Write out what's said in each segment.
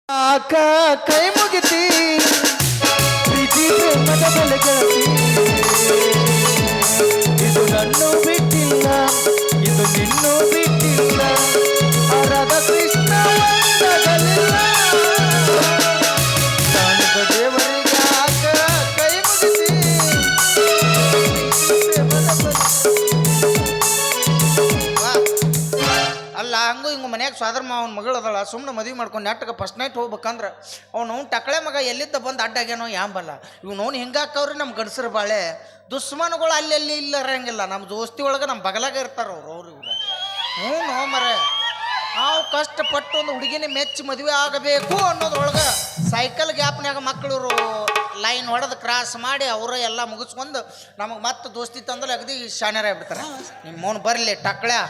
ಆಕ ಕೈ ಮುಗಿತಿ ಪ್ರೀತಿ ಪ್ರೇಮದ ಬೆಲೆ ಗೆಳತಿ ಇದು ನನ್ನೂ ಬಿಟ್ಟಿಲ್ಲ ಇದು ನಿನ್ನೂ ಬಿಟ್ಟಿಲ್ಲ ಹರದ ಕೃಷ್ಣ ಒಂದಗಲಿಲ್ಲ ದಾನದ ದೇವರಿಗೆ ಆಕ ಕೈ ಮುಗಿತಿ ಅಲ್ಲ ಹಂಗೂ ಹಿಂಗೆ ಮನ್ಯಾಗ ಸ್ವಾದರ ಅವನ ಮಗಳು ಅದಳ ಸುಮ್ಮನೆ ಮದುವೆ ಮಾಡ್ಕೊಂಡು ನೆಟ್ಟಗೆ ಫಸ್ಟ್ ನೈಟ್ ಹೋಗ್ಬೇಕಂದ್ರೆ ಅವ್ನು ಟಕಳೆ ಮಗ ಎಲ್ಲಿದ್ದ ಬಂದು ಅಡ್ಡಾಗ್ಯಾನೋ ಯಾಂಬಲ್ಲ ಇವ್ನು ಹಿಂಗಾಕವ್ರಿ ನಮ್ಮ ಗಂಡಸರು ಬಾಳೆ ದುಶ್ಮನ್ಗಳು ಅಲ್ಲಿ ಇಲ್ಲ ಇರಂಗಿಲ್ಲ ನಮ್ಮ ದೋಸ್ತಿ ಒಳಗೆ ನಮ್ಮ ಬಗಲಾಗ ಇರ್ತಾರೆ ಅವ್ರು ಇವ್ರು ಹ್ಞೂ ಮರೆ ನಾವು ಕಷ್ಟಪಟ್ಟು ಒಂದು ಹುಡುಗಿನ ಮೆಚ್ಚಿ ಮದುವೆ ಆಗಬೇಕು ಅನ್ನೋದ್ರೊಳಗೆ ಸೈಕಲ್ ಗ್ಯಾಪ್ನ್ಯಾಗ ಮಕ್ಕಳು ಲೈನ್ ಹೊಡೆದು ಕ್ರಾಸ್ ಮಾಡಿ ಅವರು ಎಲ್ಲ ಮುಗಿಸ್ಕೊಂಡು ನಮಗೆ ಮತ್ತೆ ದೋಸ್ತಿ ತಂದಲ್ಲಿ ಅಗದಿ ಶಾಣ್ಯರಾಗ್ಬಿಡ್ತಾರೆ ನಿಮ್ಮ ಮೌನ್ ಬರಲಿ ಟಕ್ಳ್ಯಾ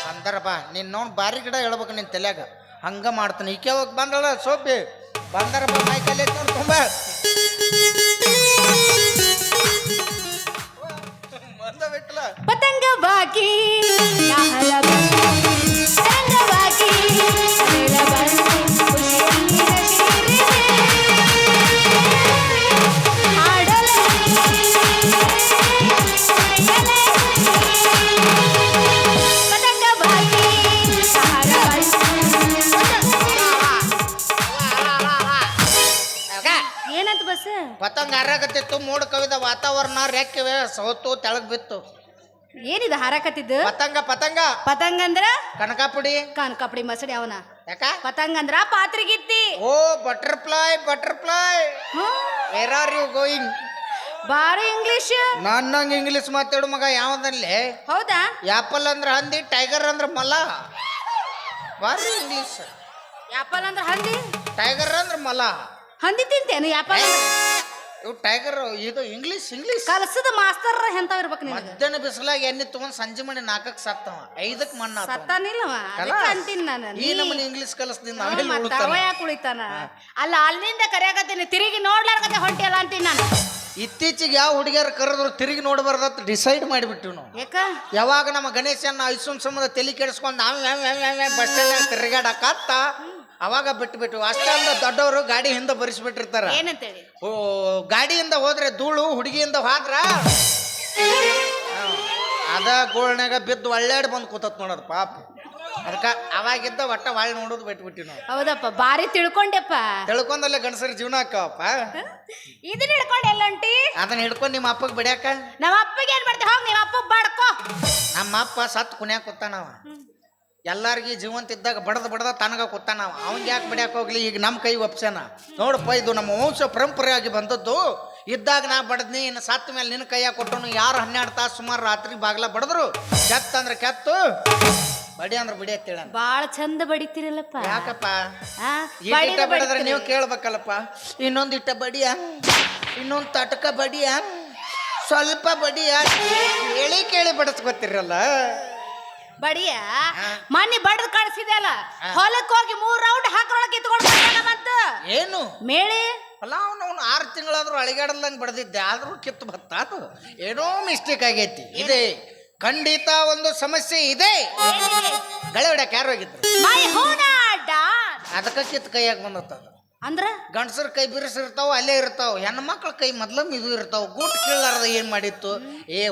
ಅಂದರ ಬಾ ನೀನು ನೋಡಿ ಬಾರಿ ಗಿಡ ಹೇಳ್ಬೇಕು ನಿನ್ನ ತಲೆಯಾಗ ಹಂಗೆ ಮಾಡ್ತಾನೆ ಈಕೆ ಹೋಗಿ ಬಂದಳ ಸೋಪಿ ಬಂದರ ಬಾ ಮೈಕಲ್ಲಿ ನೋಡಿ ತುಂಬ ಬಂದ ಬಿಟ್ಟಲ ಪತಂಗವಾಗಿ ಏನಂತ ಬಸ್ ಪತಂಗ ಹರಾಗತ್ತಿತ್ತು ಮೋಡ ಕವಿದ ವಾತಾವರಣ ರೆಕ್ಕಿವೆ ಸೌತು ತೆಳಗ್ ಬಿತ್ತು ಏನಿದು ಹಾರಾಕತ್ತಿದ್ದು ಪತಂಗ ಪತಂಗ ಪತಂಗ ಅಂದ್ರ ಕನಕಾಪುಡಿ ಕಪ್ಡಿ ಮಸಡಿ ಅವನ ಯಾಕ ಪತಂಗ ಅಂದ್ರ ಪಾತ್ರಿಗಿತ್ತಿ oh butterfly where are you going ಬಾರಿ ಇಂಗ್ಲಿಷ್ ನನ್ನಂಗೆ ಇಂಗ್ಲೀಷ್ ಮಾತಾಡು ಮಗ ಯಾವ್ದಲ್ಲಿ ಹೌದಾ ಆಪಲ್ ಅಂದ್ರೆ ಹಂದಿ ಟೈಗರ್ ಅಂದ್ರೆ ಮಲ ಬಾರಿ ಇಂಗ್ಲೀಷ್ ಆಪಲ್ ಅಂದ್ರ ಹಂದಿ ಟೈಗರ್ ಅಂದ್ರೆ ಮಲ ಹಂದಿ ತಿಂತೇನು ಆಪಲ್ ಇವು ಟೈಗರ್ ಇದು ಇಂಗ್ಲೀಷ್ ಕಲಸದ ಮಾಸ್ತರ್ ಎಂತಾವ್ ಇರ್ಬೇಕು ನಿನಗೆ ಮಧ್ಯಾಹ್ನ ಬಿಸಿಲಾಗ ಎಣ್ಣೆ ತಗೊಂಡ್ ಸಂಜೆ ಮಣಿ 4ಕ್ಕೆ ಸತ್ತವ 5ಕ್ಕೆ ಮಣ್ಣ ಸತ್ತಾನಿಲ್ಲವ ಅಂತೀನಿ ನಾನು ಈ ನಮ್ಮನೆ ಇಂಗ್ಲೀಷ್ ಕಲಿಸ್ತೀನಿ ಅವ ಯಾಕೆ ಉಳಿತಾನ ಅಲ್ಲ ಅಲ್ಲಿಂದ ಕರೆಯಾಕತ್ತೀನಿ ತಿರುಗಿ ನೋಡ್ಲಾರ್ಗತ್ತೆ ಹೊಂಟಿಯಲ್ಲ ಅಂತೀನಿ ನಾನು ಇತ್ತೀಚೆಗೆ ಯಾವ ಹುಡುಗಿಯರು ಕರೆದ್ರು ತಿರುಗಿ ನೋಡಬಾರ್ದತ್ ಡಿಸೈಡ್ ಮಾಡಿಬಿಟ್ಟು ನಾವು ಯಾಕ ಯಾವಾಗ ನಮ್ಮ ಗಣೇಶನ ಐಸುನ್ ಸಂಬಂಧ ತಲೆ ಕೆಡಿಸ್ಕೊಂಡು ನಾವು ಬಸ್ ಸ್ಟ್ಯಾಂಡ್ ತಿರುಗಾಡಕತ್ತ ಅವಾಗ ಬಿಟ್ಟು ಅಷ್ಟೇ ಅಂದ್ರೆ ದೊಡ್ಡವರು ಗಾಡಿ ಹಿಂದೆ ಬರಿಸ್ಬಿಟ್ಟಿರ್ತಾರ ಏನಂತೇಳಿ ಓ ಗಾಡಿಯಿಂದ ಹೋದ್ರೆ ಧೂಳು ಹುಡುಗಿಯಿಂದ ಹೋದ್ರ ಅದ ಗೋಳ್ನಾಗ ಬಿದ್ದು ಒಳ್ಳೆಡ್ ಬಂದು ಕೂತತ್ ನೋಡೋದು ಪಾಪ ಅದಕ್ಕೆ ಅವಾಗಿದ್ದ ಒಟ್ಟ ಒಳ್ಳೆ ನೋಡೋದು ಬಿಟ್ಬಿಟ್ಟಿವಿ ನಾವು ಹೌದಪ್ಪ ಬಾರಿ ತಿಳ್ಕೊಂಡೆಪ್ಪ ತಿಳ್ಕೊಂಡಲ್ಲೇ ಗಂಡಸರಿ ಜೀವನ ಹಾಕವಪ್ಪ ಇದನ್ನ ಹಿಡ್ಕೊಂಡು ಎಲ್ಲ ಹೊಂಟಿ ಅದನ್ನ ಹಿಡ್ಕೊಂಡು ನಿಮ್ಮ ಅಪ್ಪಗೆ ಬಿಡ್ಯಾಕ ನಮ್ಮ ಅಪ್ಪಗೆ ಏನ್ ಮಾಡ್ತೀವಿ ಹೋಗಿ ನಿಮ್ಮ ಅಪ್ಪ ಬಾಡ್ಕೋ ನಮ್ಮ ಅಪ್ಪ ಸತ್ತು ಕುಣ್ಯಾಕ ಕೂತಾನವ ಎಲ್ಲಾರ್ಗಿ ಜೀವಂತ ಇದ್ದಾಗ ಬಡದ ತನಗ ಕೂತಾನವ ಅವಂಗೆ ಯಾಕೆ ಬಿಡ್ಯಾಕ ಹೋಗ್ಲಿ ಈಗ ನಮ್ಮ ಕೈ ಒಪ್ಸ್ಯಾನ ನೋಡಪ್ಪ ಇದು ನಮ್ಮ ವಂಶ ಪರಂಪರೆಯಾಗಿ ಬಂದದ್ದು ಇದ್ದಾಗ ನಾ ಬಡದ್ನಿ ಇನ್ನು ಸತ್ತ ಮೇಲೆ ನಿನ್ನ ಕೈಯಾಗ ಕೊಟ್ಟನು ಯಾರು 12 ತಾಸು ಸುಮಾರು ರಾತ್ರಿ ಬಾಗ್ಲ ಬಡದ್ರು ಕೆತ್ತ ಅಂದ್ರೆ ಕೆತ್ತು ಬಡಿ ಅಂದ್ರೆ ಬಿಡಿ ಅಂತೇಳ ಬಾಳ ಚಂದ ಬಡಿತೀರಲ್ಲಪ್ಪ ಯಾಕಪ್ಪ ಇಟ್ಟ ಬಡದ್ರೆ ನೀವು ಕೇಳ್ಬೇಕಲ್ಲಪ್ಪ ಇನ್ನೊಂದಿಟ್ಟ ಬಡಿಯ ಇನ್ನೊಂದು ತಟಕ ಬಡಿಯ ಸ್ವಲ್ಪ ಬಡಿಯ ಕೇಳಿ ಬಡಿಸ್ಕೊತಿರಲ್ಲ ಬಡಿಯ ಮನೆ ಬಡದ್ ಕಳ್ಸಿದೆ ಅಲ್ಲ ಹೊಲಕ್ಕೆ ಹೋಗಿ 3 ರೌಂಡ್ ಹಾಕೊಳಕ್ ಕಿತ್ಕೊಂಡು ಬಂತು ಏನು ಮೇಳೆ ಅಲ್ಲ ಅವನು 6 ತಿಂಗಳಾದ್ರೂ ಅಳಿಗಾಡಲ್ದಂಗೆ ಬಡ್ದಿದ್ದೆ ಆದ್ರೂ ಕಿತ್ತು ಬತ್ತ ಅದು ಏನೋ ಮಿಸ್ಟೇಕ್ ಆಗೈತಿ ಇದೆ ಖಂಡಿತ ಒಂದು ಸಮಸ್ಯೆ ಇದೆ ಗಳೆ ಹೊಡ್ಯಾಕ ಯಾರು ಹೋಗಿದ್ರು ಅದಕ್ಕೆ ಕಿತ್ತು ಕೈಯಾಗ ಬಂದತ್ತದ ಅಂದ್ರ ಗಂಡಸರ ಕೈ ಬಿರುಸಿರ್ತಾವ ಅಲ್ಲೇ ಇರ್ತಾವ ಹೆಣ್ಮಕ್ಳ ಕೈ ಮೊದ್ಲ ಮಿದು ಇರ್ತಾವ ಗೂಟ್ ಕೀಳಾರ್ದ ಏನ್ ಮಾಡಿತ್ತು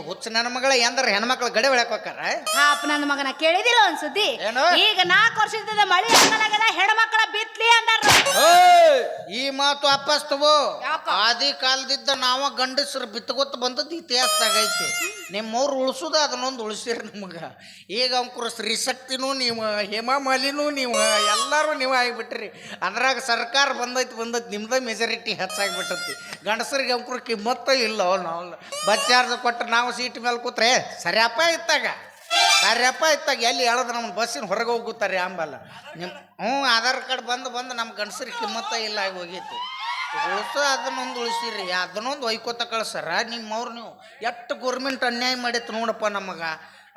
ಹುಚ್ಚ ನನ್ನ ಮಗಳ ಎಂದ್ರ ಹೆಣ್ಮಕ್ಳು ಗಡೆ ಹೊಡ್ಯಾಕ ಹೋಕಾರ ಹಾಪ ನನ್ನ ಮಗನ ಕೇಳಿದಿಲ್ಲ ಒಂದ್ ಸುದ್ದಿ ಏನು ಈಗ 4 ವರ್ಷದಿಂದ ಮಳಿ ಆಗಲಾಗದ ಹೆಣ್ಮಕ್ಳ ಬಿತ್ಲಿ ಅಂದಾರ ಈ ಮಾತು ಅಪ್ಪಸ್ತವು ಆದಿ ಕಾಲದಿದ್ದ ನಾವ ಗಂಡಸರು ಬಿತ್ತಗೊತ್ತ ಬಂದದ್ದು ಇತಿಹಾಸದಾಗ ಐತಿ ನಿಮ್ಮವ್ರು ಉಳಿಸೋದ ಅದನ್ನೊಂದು ಉಳಿಸಿರಿ ನಮಗ ಈಗ ಅಂಕುರ ಸ್ತ್ರೀಶಕ್ತಿನೂ ನೀವು ಹೇಮಾಮಾಲಿನೂ ನೀವು ಎಲ್ಲರೂ ನೀವು ಆಗಿಬಿಟ್ರಿ ಅದ್ರಾಗ ಸರ್ಕಾರ ಬಂದೈತಿ ನಿಮ್ದ ಮೆಜಾರಿಟಿ ಹೆಚ್ಚಾಗಿಬಿಟ್ಟತಿ ಗಂಡಸರಿಗೆ ಅಂಕುರ ಕಿಮ್ಮತ್ತ ಇಲ್ಲ ನಾವು ಬಚ್ಚಾರ್ದ ಕೊಟ್ಟು ನಾವು ಸೀಟ್ ಮೇಲೆ ಕೂತ್ರೆ ಸರಿಯಪ್ಪ ಇತ್ತಾಗ ಎಲ್ಲಿ ಹೇಳೋದು ನಮ್ಮ ಬಸ್ಸಿನ ಹೊರಗೆ ಹೋಗುತ್ತಾರೆ ಆಂಬಲ್ಲ ನಿಮ್ಮ ಆಧಾರ್ ಕಾರ್ಡ್ ಬಂದು ನಮ್ಮ ಗಂಡಸರಿಗೆ ಕಿಮ್ಮತ್ತ ಇಲ್ಲ ಆಗಿ ಹೋಗೈತಿ ಉಳಿಸೋ ಅದನ್ನೊಂದು ಉಳಿಸಿರಿ ಅದನ್ನೊಂದು ಒಯ್ಕೋತ ಕಳ್ಸಾರ ನಿಮ್ಮವ್ರು ನೀವು ಎಷ್ಟು ಗೌರ್ಮೆಂಟ್ ಅನ್ಯಾಯ ಮಾಡೈತೆ ನೋಡಪ್ಪ ನಮಗೆ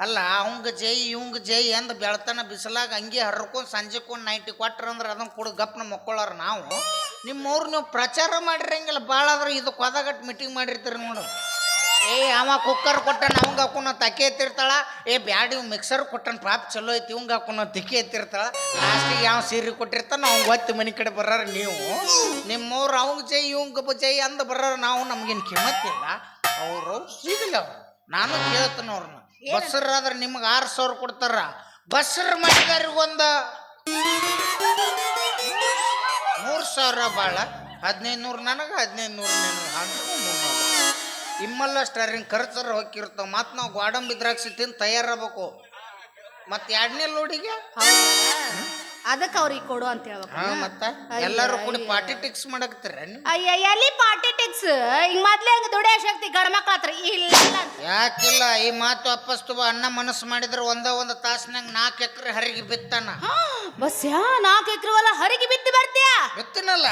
ಅಲ್ಲ ಅವಂಗ ಜೈ ಇವಂಗ ಜೈ ಅಂದ ಬೆಳ್ತಾನ ಬಿಸಿಲಾಗ ಹಂಗೆ ಹರ್ಕೊಂಡು ಸಂಜೆಕೊಂಡು 90 ಕೊಟ್ರಂದ್ರೆ ಅದನ್ನು ಕೂಡ ಗಪ್ನ ಮಕ್ಕೊಳ್ಳೋರು ನಾವು ನಿಮ್ಮವ್ರು ನೀವು ಪ್ರಚಾರ ಮಾಡಿರಂಗಿಲ್ಲ ಭಾಳ ಆದ್ರೆ ಇದಕ್ಕೆ ಹೋದಾಗಟ್ಟು ಮೀಟಿಂಗ್ ಮಾಡಿರ್ತೀರಿ ನೋಡು ಏ ಅವ ಕುಕ್ಕರ್ ಕೊಟ್ಟನ ಅವಂಗ ಹಾಕೋಣ ತಕ್ಕೆ ಎತ್ತಿರ್ತಾಳ. ಏ ಬ್ಯಾಡಿ ಇವ್ ಮಿಕ್ಸರ್ ಕೊಟ್ಟನ ಪಾಪ ಚಲೋ ಐತಿ ಇವಂಗ ಹಾಕೋಣ ತಿಕ್ಕಿ ಎತ್ತಿರ್ತಾಳ. ಲಾಸ್ಟಿಗೆ ಯಾವ ಸೀರೆ ಕೊಟ್ಟಿರ್ತಾನ ಅವಂಗ ಒತ್ತಿ ಮನೆ ಕಡೆ ಬರಾರ ನೀವು. ನಿಮ್ಮವ್ರು ಅವಂಗ ಜೈ ಇವಂಗ ಜೈ ಅಂದ ಬರಾರ ನಾವು ನಮ್ಗೇನು ಕಿಮ್ಮತ್ತಿಲ್ಲ. ಅವರು ಸಿಗಲ್ಲ ಅವ್ರು. ನಾನು ಕೇಳ್ತಾನ ಅವ್ರನ್ನ. ಬಸ್ಸರಾದ್ರೆ ನಿಮ್ಗೆ 6,000 ಕೊಡ್ತಾರ. ಬಸ್ಸರ್ ಮಾಡಿದಾರಿಗೊಂದು 3,000 ಭಾಳ. 1,500 ನನಗೆ 1,500 ನನಗೆ ಹಾಂಡ್ರು 300. ಇಮ್ಮಲ್ಲ ಸ್ಟಾರಿಂಗ್ ಖರ್ಚರ ಹೋಗಿರ್ತಾವ. ಮತ್ತು ನಾವು ಗೋಡಂಬಿ ದ್ರಾಕ್ಷಿ ತಿಂದು ತಯಾರಾಗಬೇಕು. ಮತ್ತು 2ನೇ ಲೋಡಿಗೆ ಅದಕ್ಕೆ ಅವ್ರಿಗೆ ಕೊಡು ಅಂತ ಹೇಳ್ಬೇಕು. ಮತ್ತೆ ಎಲ್ಲರೂ ಕೂಡಿ ಪಾರ್ಟಿ ಟಿಕ್ಸ್ ಮಾಡಕ್ತೀರ. ಅಯ್ಯ ಎಲ್ಲಿ ಪಾರ್ಟಿ ಟಿಕ್ಸ್? ಈಗ ಮೊದ್ಲೇ ಹಂಗ ದುಡಿಯೋ ಶಕ್ತಿ ಗಂಡ ಮಕ್ಳ ಹತ್ರ ಇಲ್ಲ. ಯಾಕಿಲ್ಲ? ಈ ಮಾತು ಅಪ್ಪಸ್ತುವ. ಅಣ್ಣ ಮನಸ್ಸು ಮಾಡಿದ್ರೆ ಒಂದು ತಾಸ್ನಾಗ 4 ಎಕರೆ ಹರಿಗೆ ಬಿತ್ತಾನ. ಬಸ್ 4 ಎಕರೆ ಹೊಲ ಹರಿಗೆ ಬಿತ್ತಿ ಬರ್ತೀಯ? ಬಿತ್ತಿನಲ್ಲ.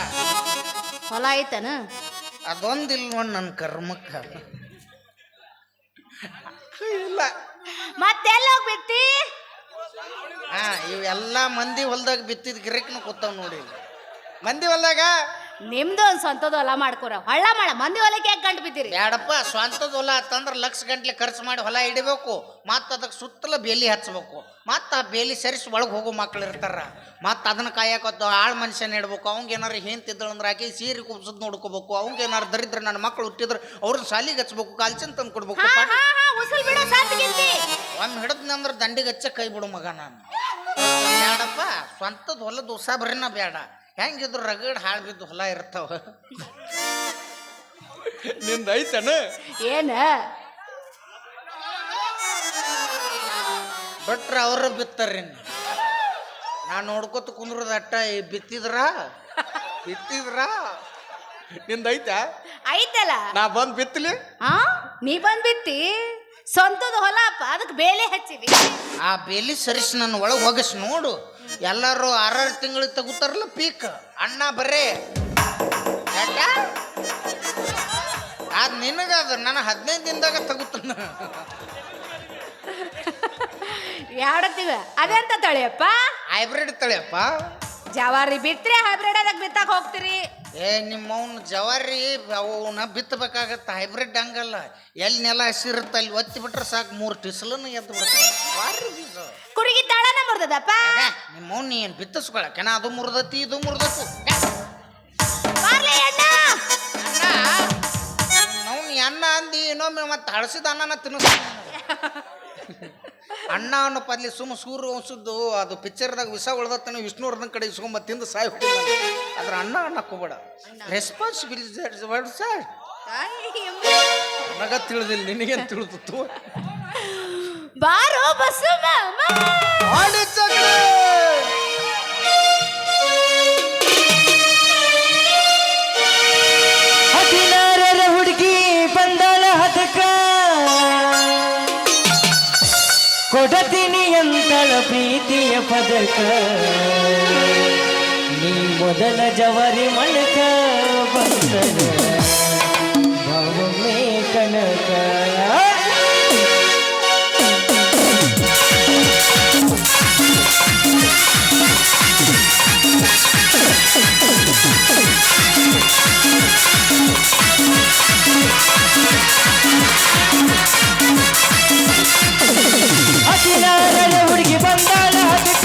ಹೊಲ ಐತನ? ಅದೊಂದಿಲ್ಲ ನೋಡಿ ನನ್ನ ಕರ್ಮಕ್ಕ. ಇಲ್ಲ ಮತ್ತೆಲ್ಲ ಹೋಗಿ ಬಿತ್ತಿ? ಇವೆಲ್ಲ ಮಂದಿ ಹೊಲ್ದಾಗ ಬಿತ್ತಿದ ಗಿರಕ್ನು ಕೂತಾವ್ ನೋಡಿ. ಮಂದಿ ಹೊಲ್ದಾಗ ನಿಮ್ದು ಒಂದು ಸ್ವಂತದ ಹೊಲ ಮಾಡ್ಕೊರ. ಹೊಳ್ಳ ಮಾಡ ಮಂದಿ ಹೊಲಕ್ಕೆ ಯಾಕೆ ಗಂಟು ಬಿತ್ತೀರಿ? ಬ್ಯಾಡಪ್ಪ. ಸ್ವಂತದ ಹೊಲ ಅಂತಂದ್ರೆ ಲಕ್ಷ ಗಂಟ್ಲೆ ಖರ್ಚು ಮಾಡಿ ಹೊಲ ಹಿಡಿಬೇಕು. ಮತ್ತು ಅದಕ್ಕೆ ಸುತ್ತಲ ಬೇಲಿ ಹಚ್ಬೇಕು. ಮತ್ತು ಆ ಬೇಲಿ ಸರಿಸಿ ಒಳಗೆ ಹೋಗೋ ಮಕ್ಳು ಇರ್ತಾರ. ಮತ್ತು ಅದನ್ನ ಕಾಯಕತ್ತು ಆಳು ಮನುಷ್ಯನ ಇಡ್ಬೇಕು. ಅವಂಗೆ ಏನಾರು ಹಿಂತಿದ್ದಳು ಅಂದ್ರೆ ಆಕೆ ಸೀರೆ ಕುಬ್ಸದ್ ನೋಡ್ಕೋಬೇಕು. ಅವಂಗೆ ಏನಾರು ದರಿದ್ರ ನನ್ನ ಮಕ್ಳು ಹುಟ್ಟಿದ್ರೆ ಅವ್ರನ್ನ ಸಾಲಿಗೆ ಹಚ್ಬೇಕು. ಕಾಲ್ಚಿನ ತಂದು ಕೊಡ್ಬೇಕು. ಒಮ್ಮೆ ಹಿಡಿದ್ನ ಅಂದ್ರೆ ದಂಡಿಗೆ ಹಚ್ಚ ಕೈ ಬಿಡು ಮಗ. ನಾನು ಬ್ಯಾಡಪ್ಪ. ಸ್ವಂತದ ಹೊಲದ ಉಸಾಬರಿನ ಬೇಡ. ಹೆಂಗಿದ್ರು ರಗಡ್ ಹಾಳು ಬಿದ್ದು ಹೊಲ ಇರ್ತಾವ. ನಿಂದ ಐತನ ಏನ ಬಿಟ್ರ ಅವ್ರ ಬಿತ್ತಾರ್ರಿ. ನಾ ನೋಡ್ಕೊತ ಕುಂದ್ರದ ಅಟ್ಟ. ಬಿತ್ತಿದ್ರ ನಿಂದ ಐತ? ಐತಲ್ಲ. ನಾ ಬಂದ್ ಬಿತ್ತಲಿ? ನೀ ಬಂದ್ ಬಿತ್ತಿ? ಸ್ವಂತದ ಹೊಲ ಅಪ್ಪ, ಅದಕ್ಕೆ ಬೇಲಿ ಹಚ್ಚಿದಿ. ಆ ಬೇಲಿ ಸರಿಸಿ ನನ್ನ ಒಳಗೆ ಹೋಗಿಸ್ ನೋಡು. ಎಲ್ಲರೂ 6 ತಿಂಗಳಿಗೆ ತಗೋತಾರಲ್ಲ ಪೀಕ್. ಅಣ್ಣ ಬರೇ ಯಾಕ ಅದ್ ನಿನಗದ. ನಾನು 15 ದಿನದಾಗ ತಗೋತಾನ. 2 ತಿಂಗಳ ಅದೆಂತ ತಳಿಯಪ್ಪ? ಹೈಬ್ರಿಡ್ ತಳಿಯಪ್ಪ. ಜವಾರಿ ಬಿತ್ರಿ ಹೈಬ್ರಿಡ್ ಅದಕ್ಕೆ ಬಿತ್ತಾಕ ಹೋಗ್ತೀರಿ? ನಿಮ್ಮವ್ನ ಜವಾರಿ ಅವನ್ನ ಬಿತ್ತಬೇಕಾಗತ್ತ. ಹೈಬ್ರಿಡ್ ಹಂಗಲ್ಲ. ಎಲ್ಲಿ ನೆಲ ಹಸಿರುತ್ತೆ ಅಲ್ಲಿ ಒತ್ತಿ ಬಿಟ್ರೆ ಸಾಕು 3 ಟಿಸಲನ್ನು ಎದ್ದು ಬಿಡ್ತಾರೆ. ಕುರುಗಿ ತಾಳನ ಮುರ್ದದಪ್ಪ. ನಿಮ್ಮವ್ನ ಏನು ಬಿತ್ತಿಸ್ಕೊಳಕೇನ? ಅದು ಮುರ್ದತಿ ಇದು ಮುರ್ದತ್ತು. ನಾವು ಅನ್ನ ಅಂದಿ ಇನ್ನೊಮ್ಮೆ ಮತ್ತೆ ಹಳಸಿದ ಅನ್ನನ ತಿನ್ನಿಸ್. ಅಣ್ಣ ಅನ್ನೋ ಪದ್ಲಿ ಸುಮ್ಮ ಸೂರು ಅನ್ಸುದ್ದು. ಅದು ಪಿಕ್ಚರ್ದಾಗ ವಿಷ ಉಳ್ದತ್ತನ ವಿಷ್ಣುವರ್ಧನ್ ಕಡೆ ಇಸ್ಕೊಂಬ ತಿಂದು ಸಾಯಿ ಹೋಗಿಲ್ಲ. ಅದ್ರ ಅಣ್ಣ ಅನ್ನಕ್ಕೋಬೇಡ. Responsibility word sir. ನನಗ ತಿಳಿದಿಲ್ಲ, ನಿನಗೇನು ತಿಳಿದಿತ್ತು? ಬಾರೋ ಬಸ್ಸು ಹುಡುಗಿ ಬಂದಾಳ ಹದಕ ಕೊಡತೀನಿ ಅಂತಳ ಪ್ರೀತಿಯ ಪದಕ. ನೀ ಮೊದಲ ಜವರಿ ಮಣಕ ಬಂದನ ಭಾವಮೇ ಕನಕ. ಹದಿನಾರರ ಹುಡುಗಿ ಬಂದಾಳ ಹದಕ.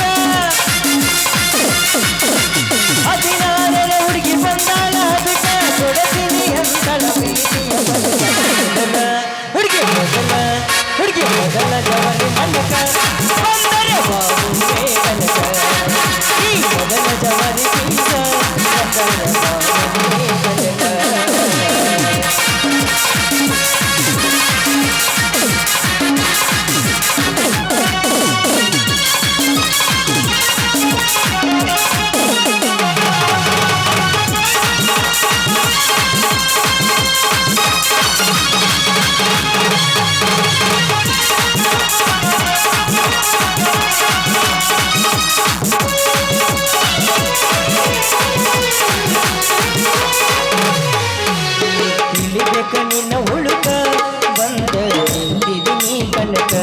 16ರ ಹುಡುಗಿ ಬಂದಾಳ ಹದಕ ಕೊಡತೀನಿ ಅಂತಳ ಪ್ರೀತಿಯ ಬದುಕ. ಹುಡುಗಿ ಮೊದಲ ಜವರಿ ಮನಕ ಬಂದರೆ ಬಾಬುವೇ ಕನಕ. ಈ ಮೊದಲ ಜವರಿ ಬೀಸ ಬಂದರೆ ಬಾಬುವೇ ಕನಕ. ನಿನ್ನ ಹುಡುಕ ಬಂದ ನಿಂತಿದ್ದೀನಿ ಕನಕ.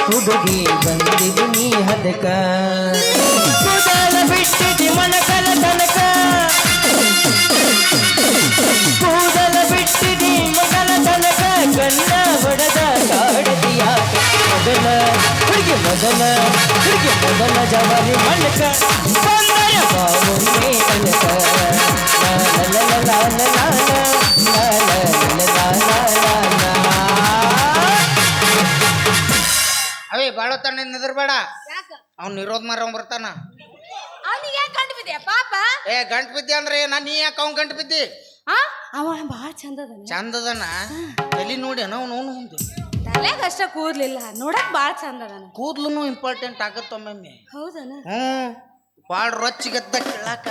ಹುಡುಗಿ ಬಂದಿದ್ದೀನಿ ಹದಕ. ಬಿಟ್ಟಿದಿ ಮನಕಲ ತನಕ ಕೂದಲ ಬಿಟ್ಟಿದಿ ಮಗಲ ತನಕ ಕಣ್ಣ ಹೊಡೆದ ಕಾಡದಿಯ ಹುಡುಗಿ ಮೊದಲ ಜವಾರಿ ಮನಕ ಬಂದರ ಬಾವುನ್ನೇ ತನಕ ಅವೇ ಬಾಳತಾನ ನಿದ್ರಬೇಡ ಯಾಕ ಅವ್ನು ನಿರೋಧ ಮಾರ ಬರ್ತಾನ ಅವನಿಗೆ ಯಾಕೆ ಗಂಟು ಬಿದ್ದೆ ಪಾಪ ಏ ಗಂಟು ಬಿದ್ದೆ ಅಂದ್ರೆ ನೀ ಯಾಕೆ ಅವ್ನು ಗಂಟು ಬಿದ್ದಿ ಆ ಅವ ಭಾಳ ಚಂದ ಅದಾನ ಚಂದದನ ಎಲ್ಲಿ ನೋಡಿ ಅವನು ಒಂದು ತಲೆಗ ಅಷ್ಟ ಕೂದ್ಲಿಲ್ಲ ನೋಡಕ್ ಭಾಳ ಚಂದ ಅದಾನ ಕೂದ್ಲು ಇಂಪಾರ್ಟೆಂಟ್ ಆಗತ್ತೊಮ್ಮೆ ಹೌದನ ಭಾಳ ರೊಚ್ಚಿಗದ್ದ ಕೇಳಾಕ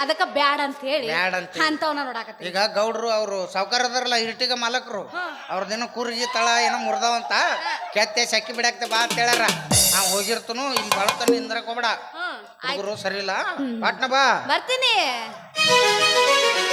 ಅದಕ್ಕ ಬ್ಯಾಡ ಅಂತ ಹೇಳಿ ಬ್ಯಾಡ ಅಂತ ಹೇಳಿ. ಅಂತವನ್ನ ನೋಡಾಕತ್ತಿ ಈಗ ಗೌಡ್ರು ಅವರು ಸಾವ್ಕಾರ ಅದಾರಲ್ಲ ಇರ್ಟಿಗ ಮಾಲಕರು ಅವ್ರದ್ದೇನೋ ಕೂರ್ಗಿ ತಳ ಏನೋ ಮುರ್ದಾವಂತ ಕೆತ್ತೆ ಸಕ್ಕಿ ಬಿಡಾಕ್ತೆ ಬಾ ಅಂತ ಹೇಳ್ಯಾರ ನಾವು ಹೋಗಿರ್ತನು ಇಲ್ಲಿ ಬಾಳತನ ನಿಂದ್ರಕ್ ಹೋಗ್ಬೇಡ ಹುಡುಗರು ಸರಿ ಇಲ್ಲ ಪಾಟ್ನ ಬಾ ಬರ್ತೀನಿ